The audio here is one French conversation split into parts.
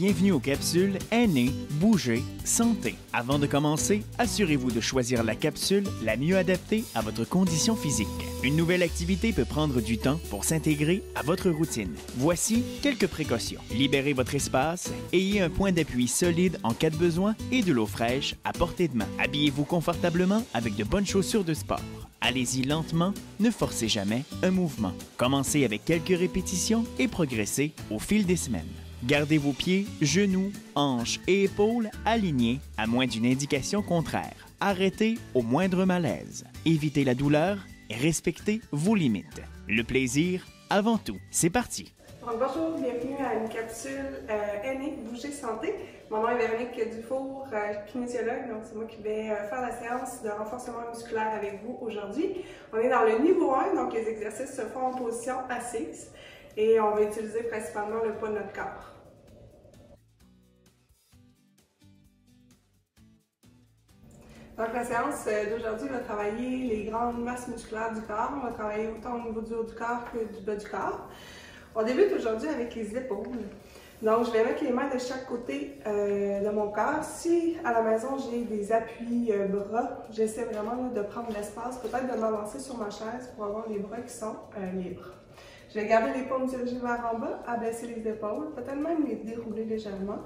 Bienvenue aux capsules Aînés, Bouger, Santé. Avant de commencer, assurez-vous de choisir la capsule la mieux adaptée à votre condition physique. Une nouvelle activité peut prendre du temps pour s'intégrer à votre routine. Voici quelques précautions. Libérez votre espace, ayez un point d'appui solide en cas de besoin et de l'eau fraîche à portée de main. Habillez-vous confortablement avec de bonnes chaussures de sport. Allez-y lentement, ne forcez jamais un mouvement. Commencez avec quelques répétitions et progressez au fil des semaines. Gardez vos pieds, genoux, hanches et épaules alignés à moins d'une indication contraire. Arrêtez au moindre malaise. Évitez la douleur et respectez vos limites. Le plaisir avant tout. C'est parti! Bonjour, bienvenue à une capsule Aînés, Bouger, Santé. Mon nom est Véronique Dufour, kinésiologue, donc c'est moi qui vais faire la séance de renforcement musculaire avec vous aujourd'hui. On est dans le niveau 1, donc les exercices se font en position assise et on va utiliser principalement le poids de notre corps. Donc la séance d'aujourd'hui va travailler les grandes masses musculaires du corps. On va travailler autant au niveau du haut du corps que du bas du corps. On débute aujourd'hui avec les épaules. Donc, je vais mettre les mains de chaque côté de mon corps. Si à la maison j'ai des appuis bras, j'essaie vraiment de prendre l'espace, peut-être de m'avancer sur ma chaise pour avoir les bras qui sont libres. Je vais garder les paumes dirigées vers en bas, abaisser les épaules, peut-être même les dérouler légèrement.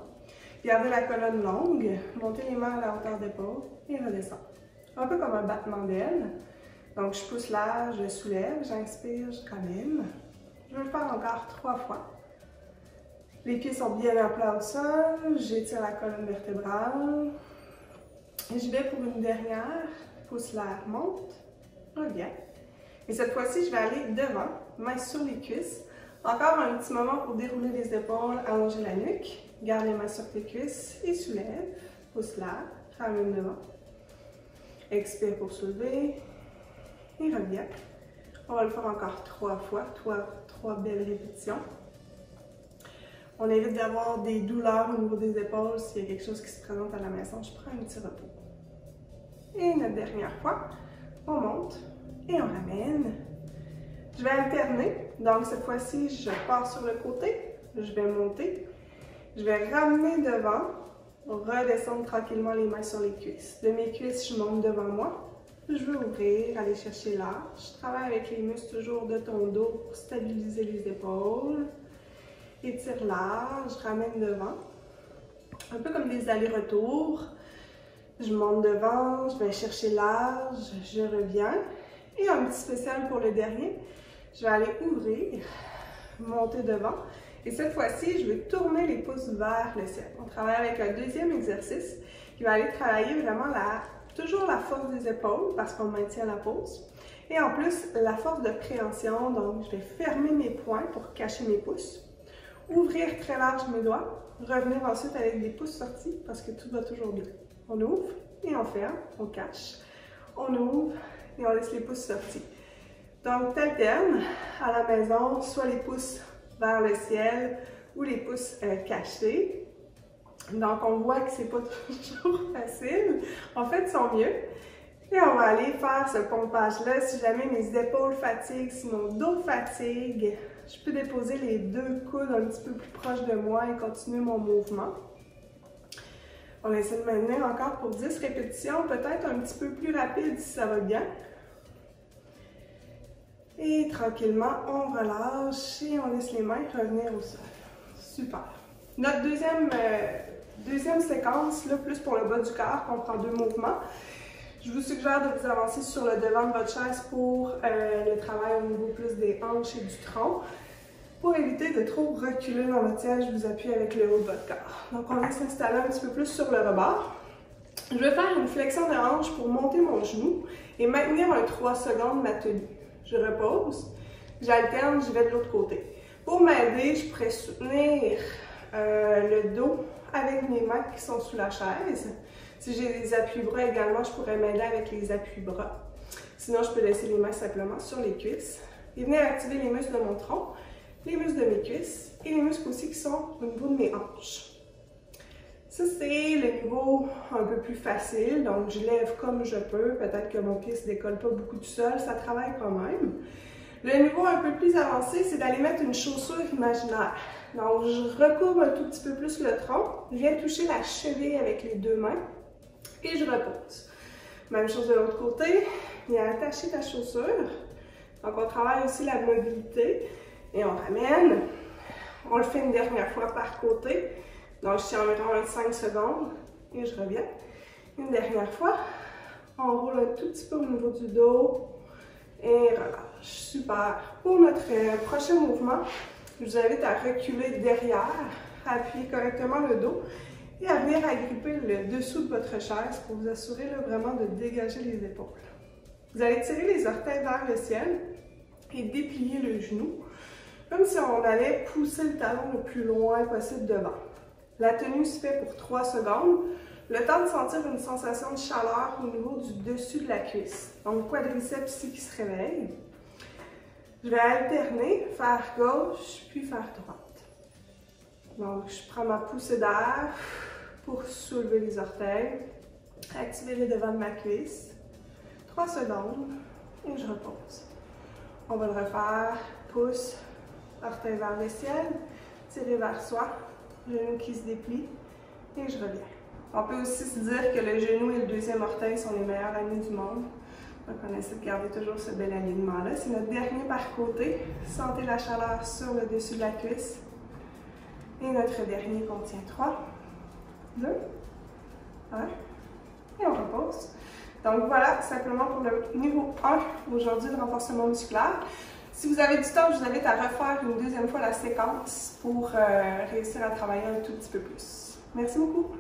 Garder la colonne longue, monter les mains à la hauteur d'épaule et redescendre. Un peu comme un battement d'aile. Donc, je pousse large, je soulève, j'inspire, je ramène. Je vais le faire encore 3 fois. Les pieds sont bien à plat au sol, j'étire la colonne vertébrale. Et je vais pour une dernière, pousse l'air, monte, reviens. Et cette fois-ci, je vais aller devant, main sur les cuisses. Encore un petit moment pour dérouler les épaules, allonger la nuque. Garde les mains sur tes cuisses et soulève, pousse l'air, ramène devant. Expire pour soulever et reviens. On va le faire encore 3 fois, 3 belles répétitions. On évite d'avoir des douleurs au niveau des épaules. S'il y a quelque chose qui se présente à la maison, je prends un petit repos. Et notre dernière fois, on monte et on ramène. Je vais alterner. Donc cette fois-ci, je pars sur le côté, je vais monter. Je vais ramener devant, redescendre tranquillement les mains sur les cuisses. De mes cuisses, je monte devant moi. Je veux ouvrir, aller chercher large. Je travaille avec les muscles toujours de ton dos pour stabiliser les épaules. Étire large, je ramène devant. Un peu comme des allers-retours. Je monte devant, je vais chercher large, je reviens. Et un petit spécial pour le dernier. Je vais aller ouvrir, monter devant. Et cette fois-ci, je vais tourner les pouces vers le ciel. On travaille avec un deuxième exercice qui va aller travailler vraiment toujours la force des épaules parce qu'on maintient la pose. Et en plus, la force de préhension. Donc, je vais fermer mes poings pour cacher mes pouces. Ouvrir très large mes doigts. Revenir ensuite avec des pouces sortis parce que tout va toujours bien. On ouvre et on ferme, on cache. On ouvre et on laisse les pouces sortis. Donc, t'alternes à la maison, soit les pouces vers le ciel ou les pouces cachés. Donc, on voit que c'est pas toujours facile. En fait, ils sont mieux. Et on va aller faire ce pompage-là. Si jamais mes épaules fatiguent, si mon dos fatigue, je peux déposer les 2 coudes un petit peu plus proches de moi et continuer mon mouvement. On essaie de maintenir encore pour 10 répétitions, peut-être un petit peu plus rapide si ça va bien. Et tranquillement, on relâche et on laisse les mains revenir au sol. Super. Notre deuxième séquence, là, plus pour le bas du corps, comprend 2 mouvements. Je vous suggère de vous avancer sur le devant de votre chaise pour le travail au niveau plus des hanches et du tronc. Pour éviter de trop reculer dans votre siège, je vous appuie avec le haut de votre corps. Donc, on va s'installer un petit peu plus sur le rebord. Je vais faire une flexion de hanche pour monter mon genou et maintenir un 3 secondes ma tenue. Je repose, j'alterne, je vais de l'autre côté. Pour m'aider, je pourrais soutenir le dos avec mes mains qui sont sous la chaise. Si j'ai des appuis-bras également, je pourrais m'aider avec les appuis-bras. Sinon, je peux laisser les mains simplement sur les cuisses. Et venir activer les muscles de mon tronc, les muscles de mes cuisses et les muscles aussi qui sont au niveau de mes hanches. Ça, c'est le niveau un peu plus facile, donc je lève comme je peux. Peut-être que mon pied ne se décolle pas beaucoup du sol, ça travaille quand même. Le niveau un peu plus avancé, c'est d'aller mettre une chaussure imaginaire. Donc, je recourbe un tout petit peu plus le tronc. Je viens toucher la cheville avec les deux mains et je repose. Même chose de l'autre côté. Viens attacher ta chaussure. Donc, on travaille aussi la mobilité et on ramène. On le fait une dernière fois par côté. Donc, je tiens environ 5 secondes et je reviens. Une dernière fois. On roule un tout petit peu au niveau du dos et relâche. Super. Pour notre prochain mouvement, je vous invite à reculer derrière, à appuyer correctement le dos et à venir agripper le dessous de votre chaise pour vous assurer là, vraiment de dégager les épaules. Vous allez tirer les orteils vers le ciel et déplier le genou, comme si on allait pousser le talon le plus loin possible devant. La tenue se fait pour 3 secondes. Le temps de sentir une sensation de chaleur au niveau du dessus de la cuisse. Donc, quadriceps ici qui se réveille. Je vais alterner, faire gauche, puis faire droite. Donc, je prends ma poussée d'air pour soulever les orteils, activer le devant de ma cuisse. 3 secondes et je repose. On va le refaire. Pouce, orteil vers le ciel, tirer vers soi, genou qui se déplie et je reviens. On peut aussi se dire que le genou et le deuxième orteil sont les meilleurs amis du monde. Donc, on essaie de garder toujours ce bel alignement-là. C'est notre dernier par côté. Sentez la chaleur sur le dessus de la cuisse. Et notre dernier contient 3, 2, 1. Et on repose. Donc, voilà, simplement pour le niveau 1 aujourd'hui de renforcement musculaire. Si vous avez du temps, je vous invite à refaire une deuxième fois la séquence pour réussir à travailler un tout petit peu plus. Merci beaucoup.